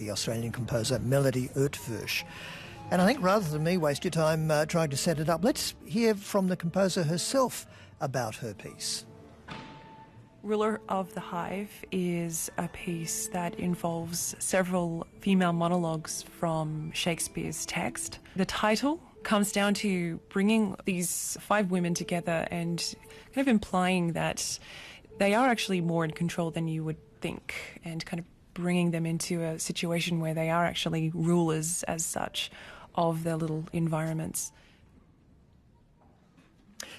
the Australian composer Melody Eötvös. And I think rather than me waste your time trying to set it up, let's hear from the composer herself about her piece. Ruler of the Hive is a piece that involves several female monologues from Shakespeare's text. The title comes down to bringing these 5 women together and kind of implying that they are actually more in control than you would think, and kind of bringing them into a situation where they are actually rulers as such of their little environments.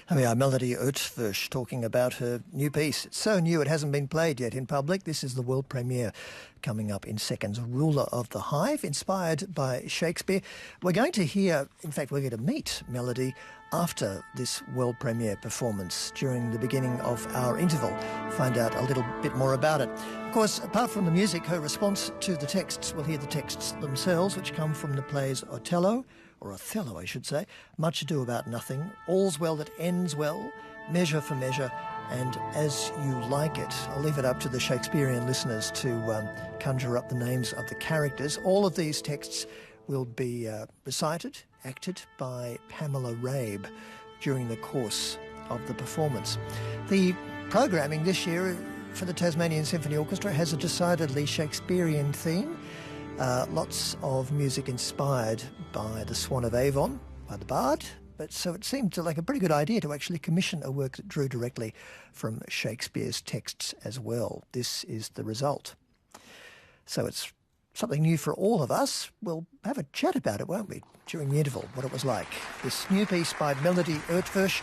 Here we are, Melody Eötvös talking about her new piece. It's so new it hasn't been played yet in public. This is the world premiere coming up in seconds. Ruler of the Hive, inspired by Shakespeare. We're going to hear, in fact, we're going to meet Melody after this world premiere performance during the beginning of our interval. Find out a little bit more about it. Of course, apart from the music, her response to the texts, we'll hear the texts themselves, which come from the plays Othello, or Othello, I should say, Much Ado About Nothing, All's Well That Ends Well, Measure for Measure, and As You Like It. I'll leave it up to the Shakespearean listeners to conjure up the names of the characters. All of these texts will be recited, acted by Pamela Rabe during the course of the performance. The programming this year for the Tasmanian Symphony Orchestra has a decidedly Shakespearean theme. Lots of music inspired by The Swan of Avon, by the Bard, but so it seemed like a pretty good idea to actually commission a work that drew directly from Shakespeare's texts as well. This is the result. So it's something new for all of us. We'll have a chat about it, won't we, during the interval, what it was like. This new piece by Melody Eötvös,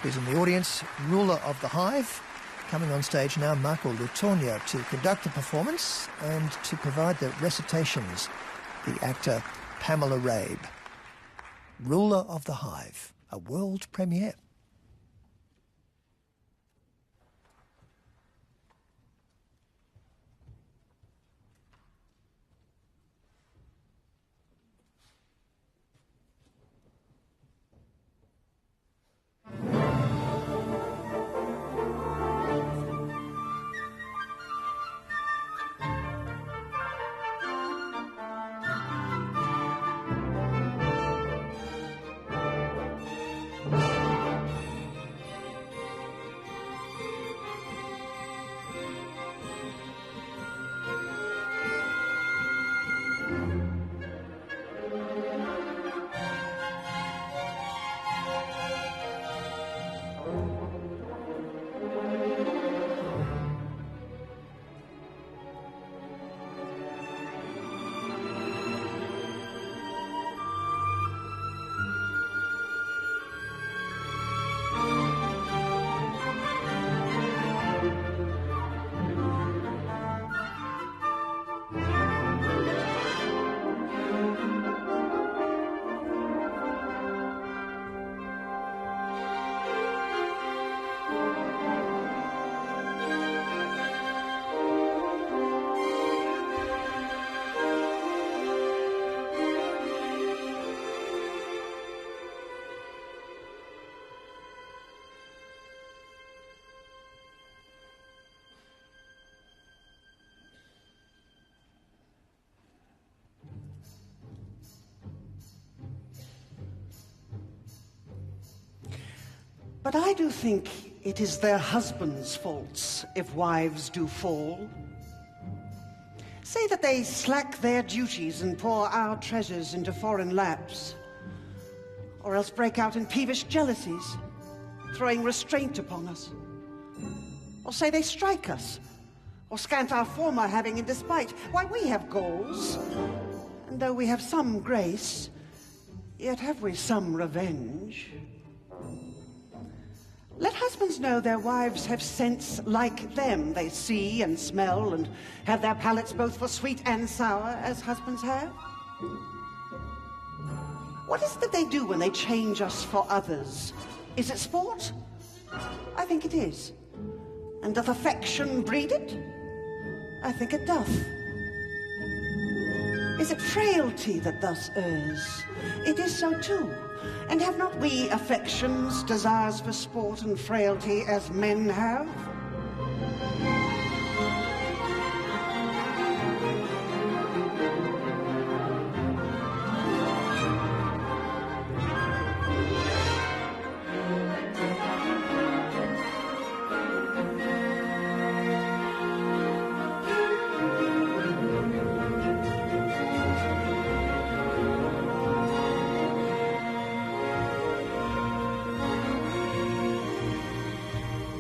who's in the audience, Ruler of the Hive. Coming on stage now, Marco Lutornia to conduct the performance and to provide the recitations, the actor Pamela Rabe. Ruler of the Hive, a world premiere. But I do think it is their husbands' faults if wives do fall. Say that they slack their duties and pour our treasures into foreign laps, or else break out in peevish jealousies, throwing restraint upon us. Or say they strike us, or scant our former having in despite. Why, we have goals, and though we have some grace, yet have we some revenge. Let husbands know their wives have sense like them. They see and smell and have their palates both for sweet and sour, as husbands have. What is it that they do when they change us for others? Is it sport? I think it is. And doth affection breed it? I think it doth. Is it frailty that thus errs? It is so too. And have not we affections, desires for sport and frailty as men have?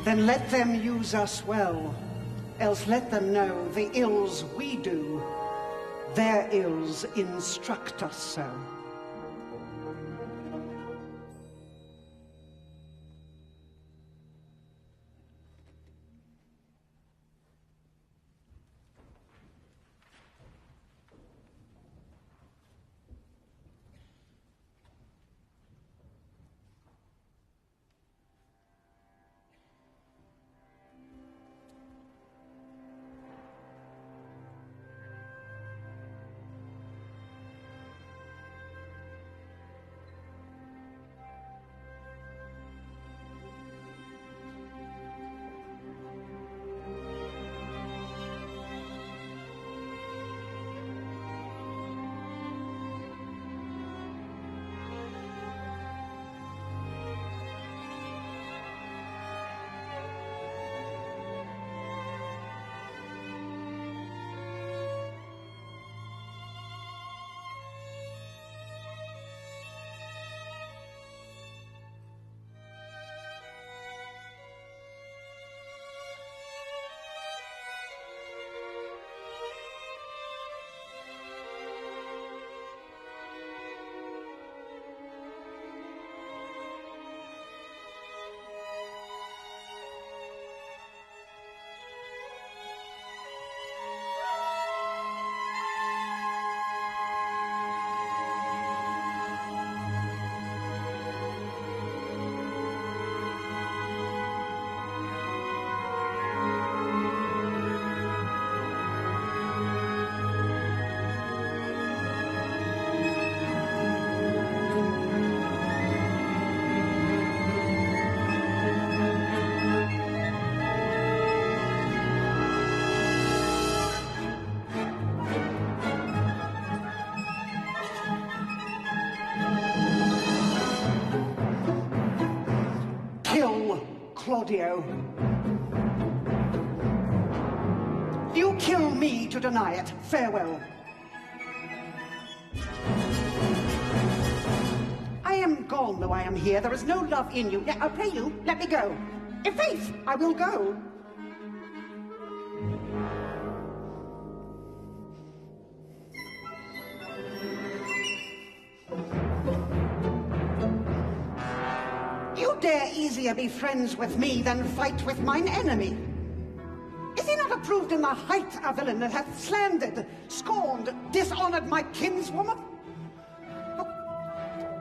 Then let them use us well, else let them know the ills we do, their ills instruct us so. Claudio. You kill me to deny it. Farewell. I am gone, though I am here. There is no love in you. I pray you, let me go. In faith, I will go. Dare easier be friends with me than fight with mine enemy. Is he not approved in the height a villain that hath slandered, scorned, dishonored my kinswoman? Oh,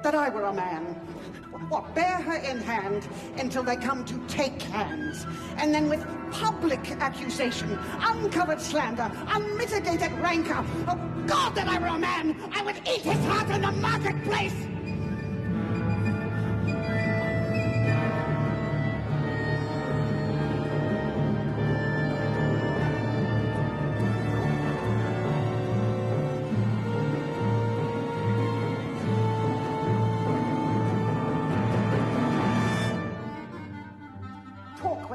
that I were a man. What, bear her in hand until they come to take hands, and then with public accusation, uncovered slander, unmitigated rancor, oh God, that I were a man, I would eat his heart in the marketplace!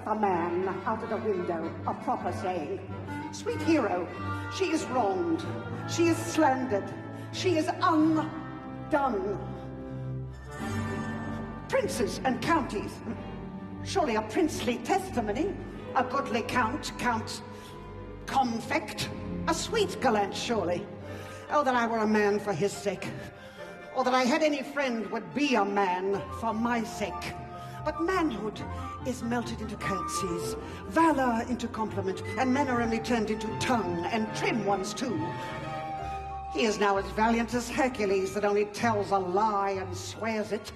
A man out of the window, a proper saying. Sweet hero, she is wronged, she is slandered, she is undone. Princes and counties, surely a princely testimony, a goodly count, Count Confect, a sweet gallant surely. Oh, that I were a man for his sake, or that I had any friend would be a man for my sake. But manhood is melted into curtsies, valor into compliment, and men are only turned into tongue, and trim ones too. He is now as valiant as Hercules that only tells a lie and swears it.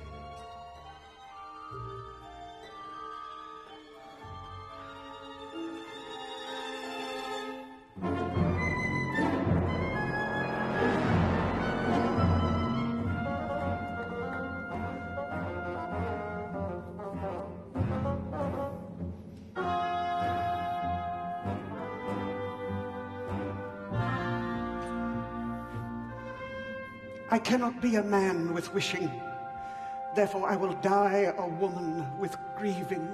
I cannot be a man with wishing, therefore I will die a woman with grieving.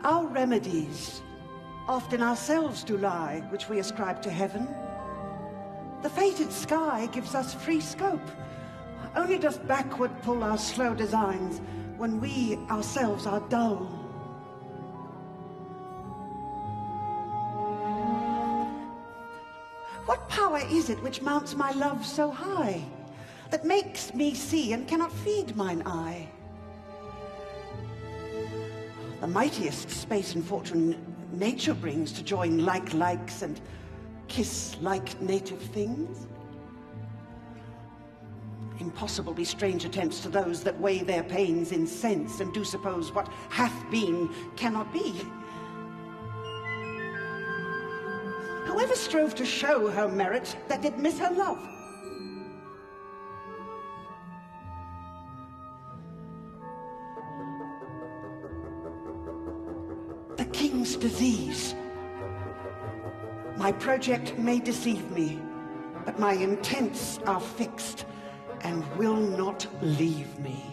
Our remedies oft in ourselves do lie, which we ascribe to heaven. The fated sky gives us free scope, only does backward pull our slow designs when we ourselves are dull. What power is it which mounts my love so high, that makes me see and cannot feed mine eye? The mightiest space and fortune nature brings to join like likes and kiss like native things. Impossible be strange attempts to those that weigh their pains in sense and do suppose what hath been cannot be. Whoever strove to show her merit, that did miss her love. The king's disease. My project may deceive me, but my intents are fixed and will not leave me.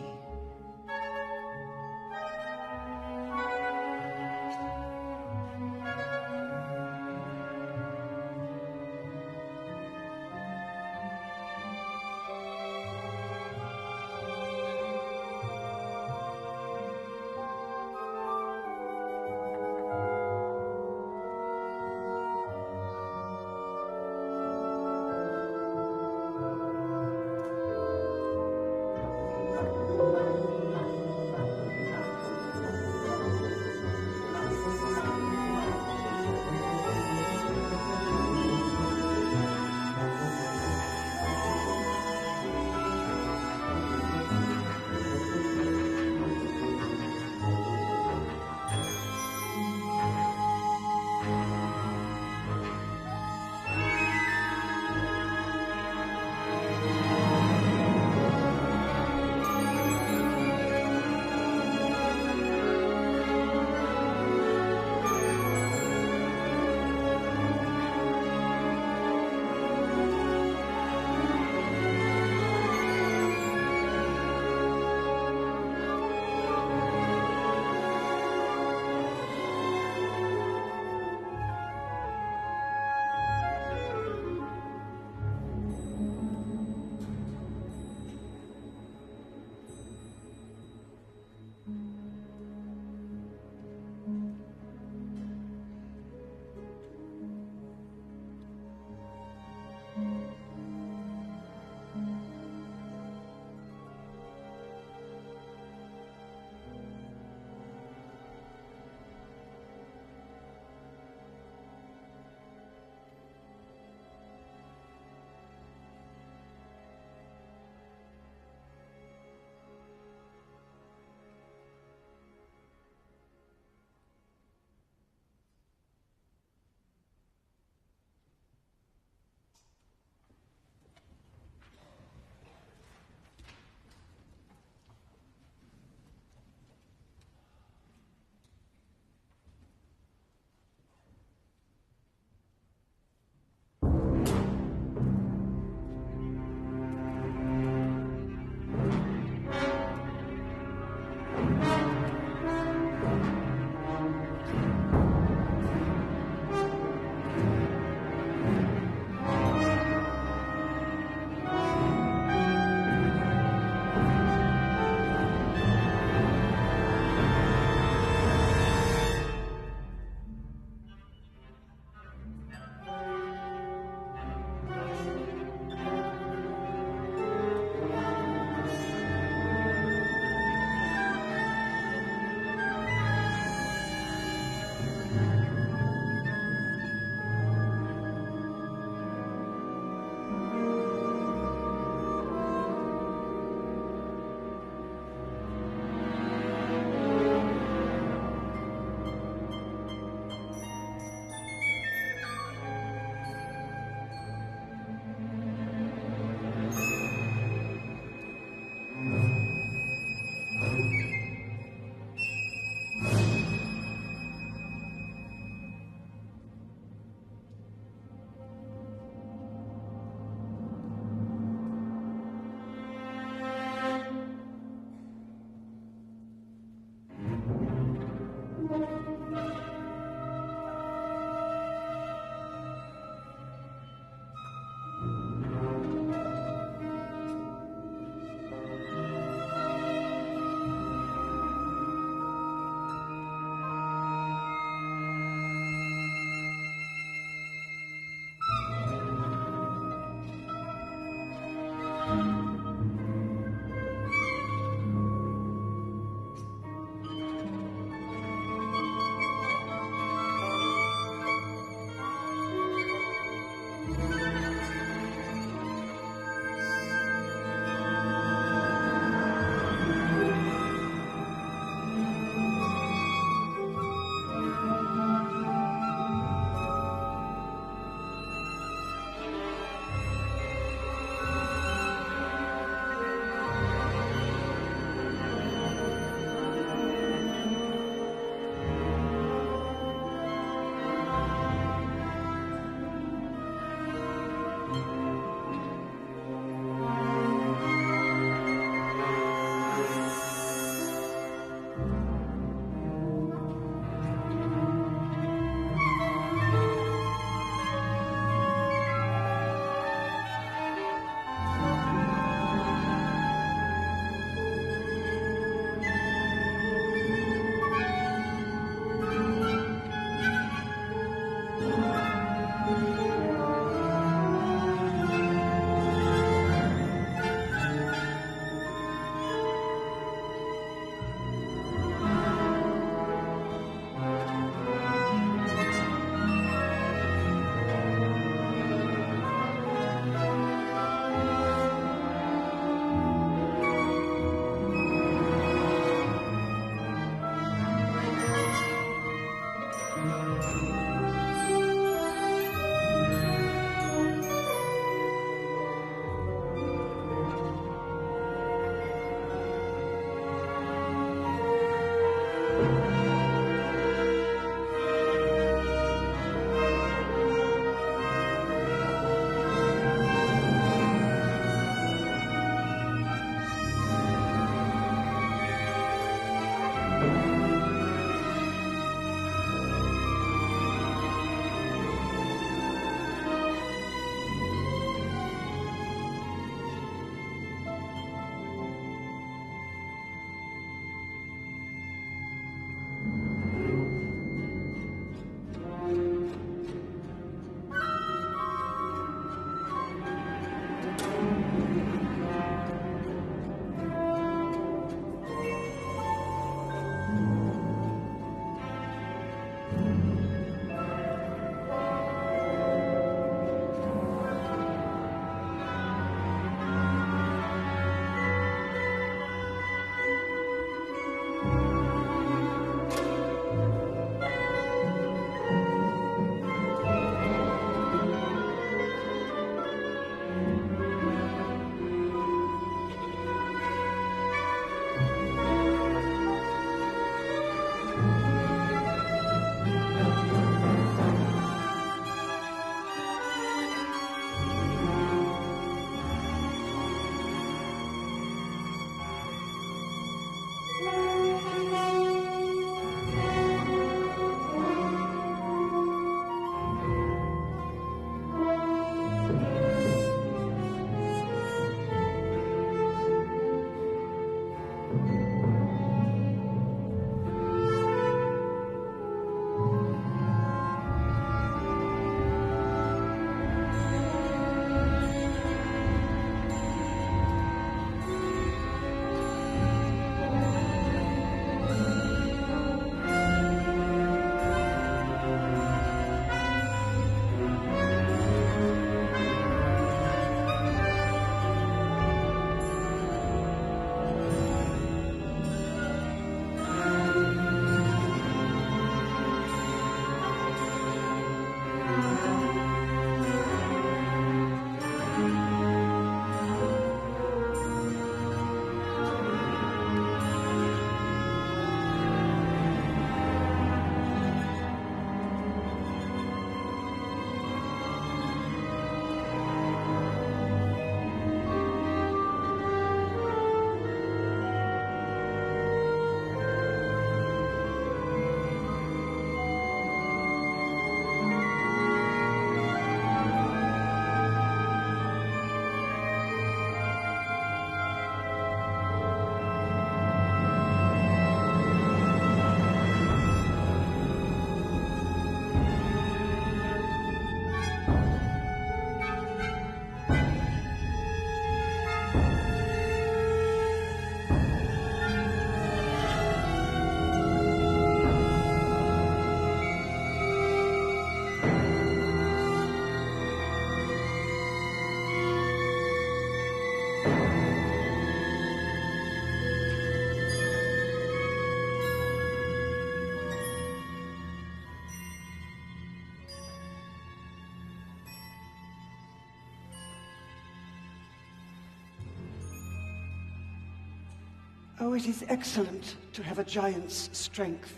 Oh, it is excellent to have a giant's strength,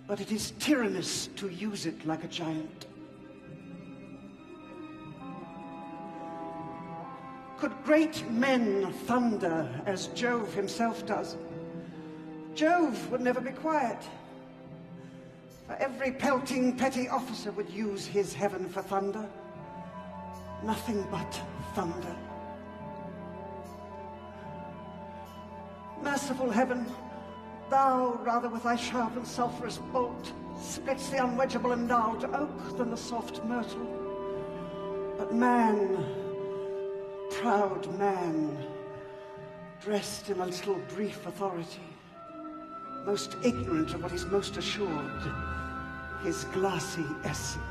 but it is tyrannous to use it like a giant. Could great men thunder as Jove himself does, Jove would never be quiet. For every pelting petty officer would use his heaven for thunder. Nothing but thunder. Merciful heaven, thou rather with thy sharp and sulphurous bolt splits the unwedgeable and gnarled oak than the soft myrtle. But man, proud man, dressed in a little brief authority, most ignorant of what is most assured, his glassy essence.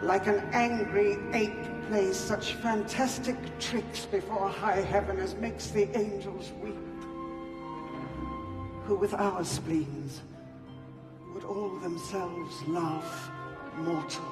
Like an angry ape plays such fantastic tricks before high heaven as makes the angels weep, who with our spleens would all themselves love mortal.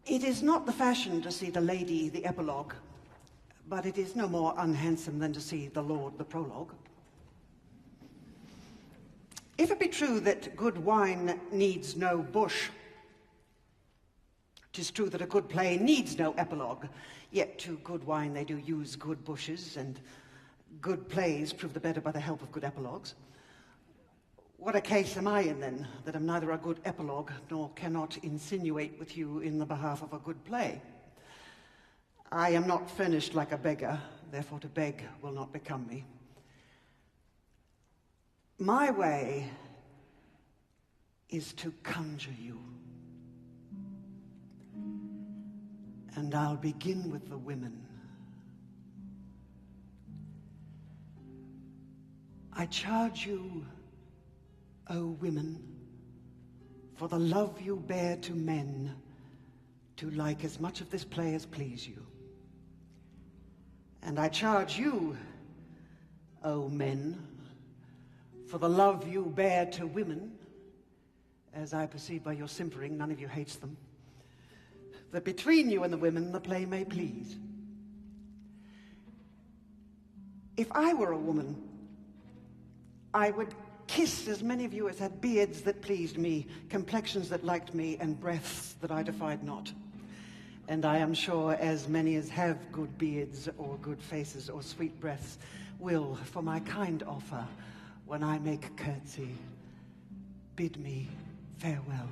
It is not the fashion to see the lady the epilogue, but it is no more unhandsome than to see the lord the prologue. If it be true that good wine needs no bush, 'tis true that a good play needs no epilogue, yet to good wine they do use good bushes, and good plays prove the better by the help of good epilogues. What a case am I in, then, that am neither a good epilogue nor cannot insinuate with you in the behalf of a good play? I am not furnished like a beggar, therefore to beg will not become me. My way is to conjure you. And I'll begin with the women. I charge you, O women, for the love you bear to men, to like as much of this play as please you. And I charge you, O men, for the love you bear to women, as I perceive by your simpering, none of you hates them, that between you and the women the play may please. If I were a woman, I would kiss as many of you as had beards that pleased me, complexions that liked me, and breaths that I defied not. And I am sure as many as have good beards or good faces or sweet breaths will, for my kind offer, when I make curtsy, bid me farewell.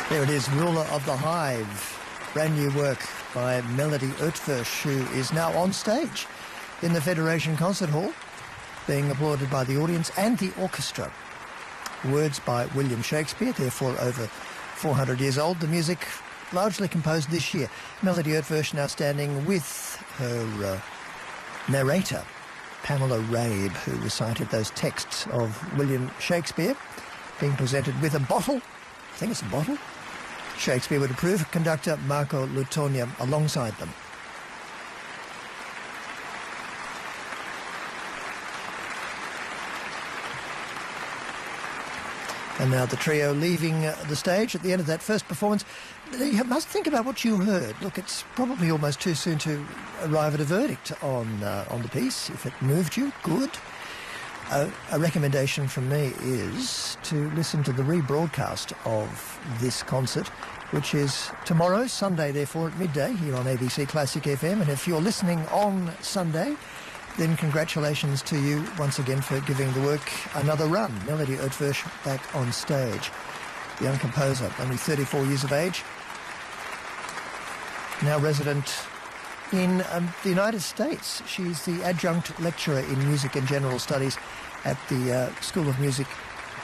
There it is, Ruler of the Hive. Brand new work by Melody Eötvös, who is now on stage in the Federation Concert Hall, being applauded by the audience and the orchestra. Words by William Shakespeare, therefore over 400 years old. The music largely composed this year. Melody Eötvös now standing with her narrator, Pamela Rabe, who recited those texts of William Shakespeare, being presented with a bottle. I think it's a bottle. Shakespeare would approve. Conductor Marco Lutonia alongside them. And now the trio leaving the stage at the end of that first performance. You must think about what you heard. Look, it's probably almost too soon to arrive at a verdict on the piece. If it moved you, good. A recommendation from me is to listen to the rebroadcast of this concert, which is tomorrow, Sunday, therefore, at midday here on ABC Classic FM. And if you're listening on Sunday, then congratulations to you once again for giving the work another run. Melody Eötvös back on stage. Young composer, only 34 years of age, now resident in the United States. She's the adjunct lecturer in music and general studies at the School of Music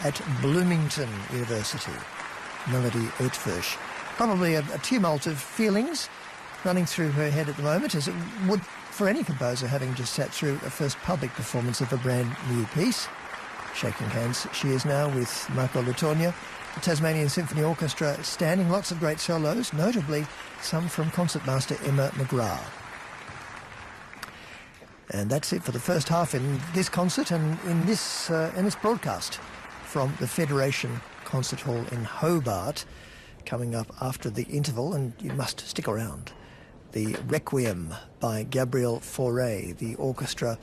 at Bloomington University. Melody Eötvös. Probably a tumult of feelings running through her head at the moment, as it would for any composer having just sat through a first public performance of a brand new piece. Shaking hands she is now with Marco Lutonia, the Tasmanian Symphony Orchestra, standing lots of great solos, notably some from concertmaster Emma McGrath. And that's it for the first half in this concert and in this broadcast from the Federation Concert Hall in Hobart. Coming up after the interval, and you must stick around, the Requiem by Gabriel Fauré, the orchestra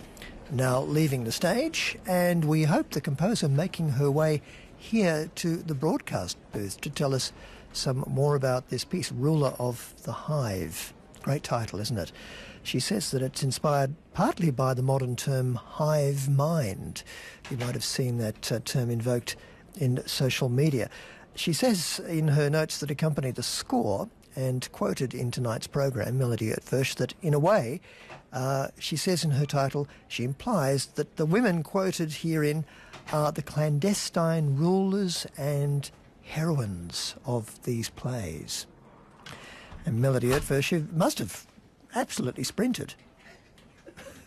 now leaving the stage, and we hope the composer making her way here to the broadcast booth to tell us some more about this piece, Ruler of the Hive. Great title, isn't it? She says that it's inspired partly by the modern term hive mind. You might have seen that term invoked in social media. She says in her notes that accompany the score, and quoted in tonight's program, Melody Eötvös, that in a way, she says in her title, she implies that the women quoted herein are the clandestine rulers and heroines of these plays. And Melody Eötvös, you must have absolutely sprinted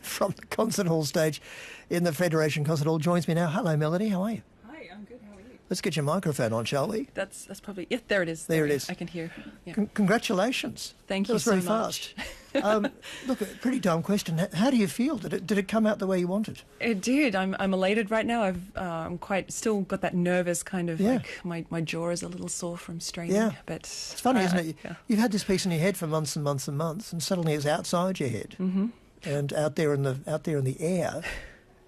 from the concert hall stage in the Federation Concert Hall, joins me now. Hello, Melody, how are you? Hi, I'm good. How are you? Let's get your microphone on, shall we? That's probably... Yeah, there it is. There it is. I can hear. Yeah. Congratulations. Thank you so much. That was very fast. Look, a pretty dumb question. How do you feel? Did it come out the way you wanted? It did. I'm elated right now. I'm still got that nervous kind of, like, my jaw is a little sore from straining. Yeah. But it's funny, isn't it? Yeah. You've had this piece in your head for months and months and months, and suddenly it's outside your head and out there in the air.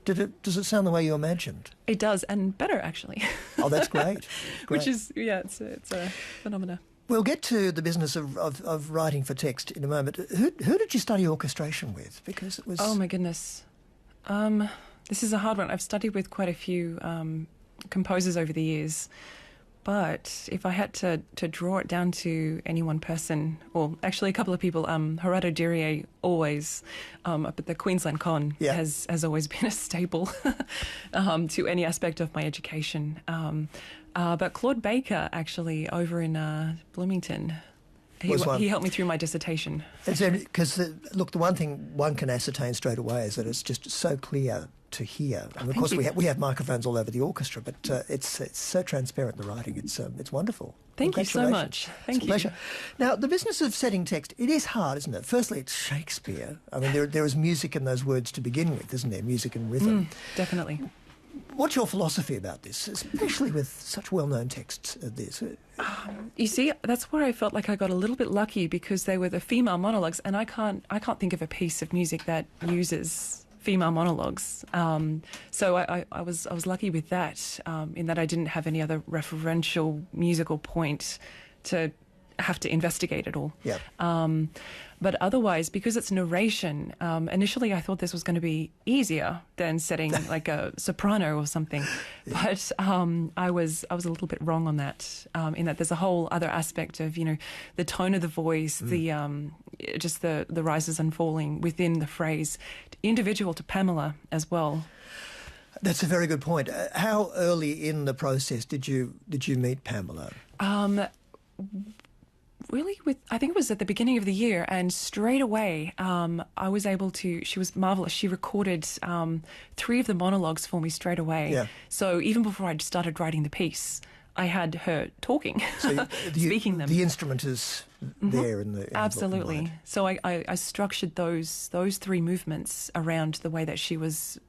Does it sound the way you imagined? It does, and better, actually. Oh, that's great. Which is, it's a phenomena. We'll get to the business of writing for text in a moment. Who did you study orchestration with? Because it was... Oh, my goodness. This is a hard one. I've studied with quite a few composers over the years. But if I had to draw it down to any one person, or actually a couple of people, Gerardo Dirier always, up at the Queensland Con, has always been a staple to any aspect of my education. But Claude Baker, actually, over in Bloomington, he helped me through my dissertation. Because, look, the one thing one can ascertain straight away is that it's just so clear to hear. And of course, we have microphones all over the orchestra, but it's so transparent, the writing. It's wonderful. Thank you so much. Thank you. Pleasure. Now, the business of setting text, it is hard, isn't it? Firstly, it's Shakespeare. I mean, there is music in those words to begin with, isn't there? Music and rhythm. Definitely. What's your philosophy about this, especially with such well-known texts as this? You see, that's where I felt like I got a little bit lucky, because they were the female monologues, and I can't think of a piece of music that uses female monologues. So I was lucky with that, in that I didn't have any other referential musical point to have to investigate it all. Yeah. But otherwise, because it's narration, initially I thought this was going to be easier than setting like a soprano or something. But I was a little bit wrong on that, in that there's a whole other aspect of, the tone of the voice, the just the rises and falling within the phrase, individual to Pamela as well. That's a very good point. How early in the process did you meet Pamela? Really, I think it was at the beginning of the year, and straight away I was able to, she was marvellous. She recorded 3 of the monologues for me straight away. Yeah. So even before I'd started writing the piece, I had her talking, so speaking them. The instrument is there in the absolutely. So I structured those 3 movements around the way that she was,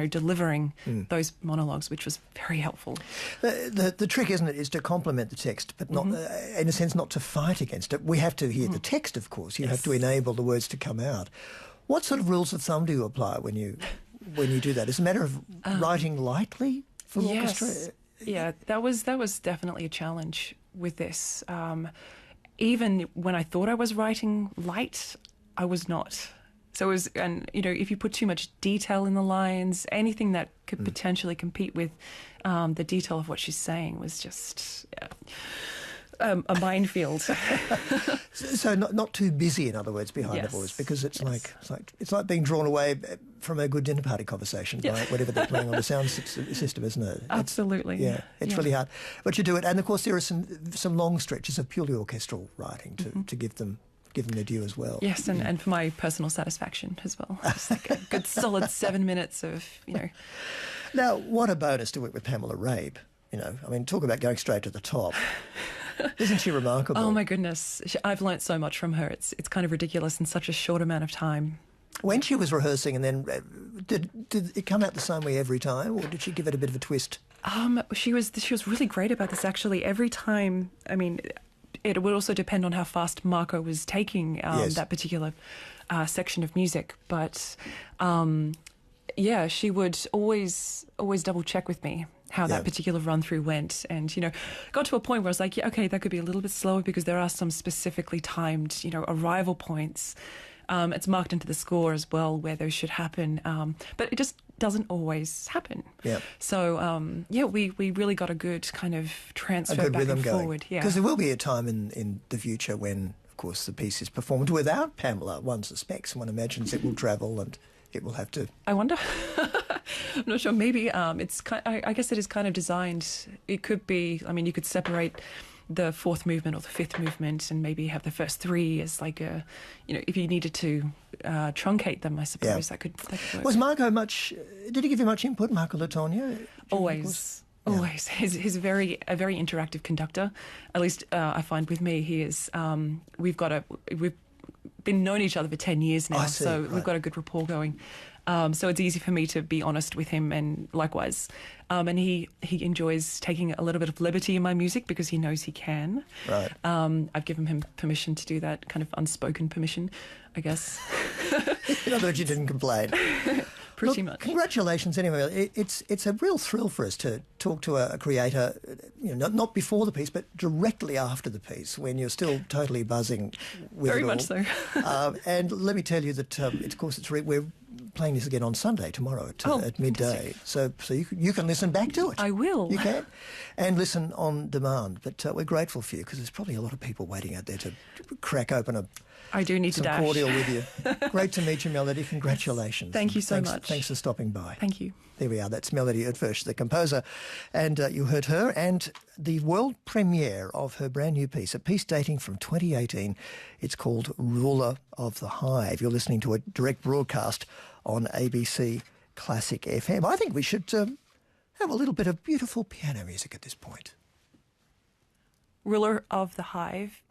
delivering those monologues, which was very helpful. The trick, isn't it, is to complement the text, but not, in a sense, not to fight against it. We have to hear the text, of course. You have to enable the words to come out. What sort of rules of thumb do you apply when you do that? Is it a matter of writing lightly for orchestra? Yeah, that was definitely a challenge with this. Even when I thought I was writing light, I was not. So it was, and if you put too much detail in the lines, anything that could potentially compete with the detail of what she's saying was just a minefield. So not too busy, in other words, behind the voice, because it's like being drawn away from a good dinner party conversation by whatever they're playing on the sound system, isn't it? Absolutely. It's really hard, but you do it. And of course, there are some long stretches of purely orchestral writing to give them their due as well. Yes, and for my personal satisfaction as well. Just like a good solid 7 minutes of Now, what a bonus to work with Pamela Rabe. Talk about going straight to the top. Isn't she remarkable? Oh my goodness, I've learnt so much from her. It's kind of ridiculous in such a short amount of time. When she was rehearsing, and then did it come out the same way every time, or did she give it a bit of a twist? She was really great about this, actually. Every time, it would also depend on how fast Marco was taking that particular section of music, but she would always double check with me how that particular run-through went, and got to a point where I was like, okay, that could be a little bit slower because there are some specifically timed arrival points. It's marked into the score as well where those should happen, but it just doesn't always happen. Yeah. So we really got a good kind of transfer back and forward. Yeah. Because there will be a time in the future when, of course, the piece is performed without Pamela. One suspects, one imagines it will travel and it will have to. I wonder. I'm not sure. Maybe I guess it is kind of designed. It could be. You could separate the 4th movement or the 5th movement, and maybe have the first 3 as like a, if you needed to truncate them, I suppose that could work. Was Marco much? Did he give you much input, Marco Latonia? Always. Always. He's a very interactive conductor. At least I find with me, he is. We've been known each other for 10 years now, we've got a good rapport going. So it's easy for me to be honest with him, and likewise. And he enjoys taking a little bit of liberty in my music because he knows he can. Right. I've given him permission to do that, kind of unspoken permission, I guess. In other words, you didn't complain. Pretty much. Congratulations anyway. It's a real thrill for us to talk to a creator, not before the piece, but directly after the piece, when you're still totally buzzing with Very it all. much so. And let me tell you that, we're playing this again on Sunday, tomorrow at midday. So you can listen back to it. I will. You can. And listen on demand. But we're grateful for you because there's probably a lot of people waiting out there to crack open I do need some to dash. cordial with you. Great to meet you, Melody. Congratulations. Thank you so much. Thanks for stopping by. Thank you. There we are. That's Melody Eötvös, the composer. And you heard her and the world premiere of her brand new piece, a piece dating from 2018. It's called Ruler of the Hive. You're listening to a direct broadcast on ABC Classic FM. I think we should have a little bit of beautiful piano music at this point. Ruler of the Hive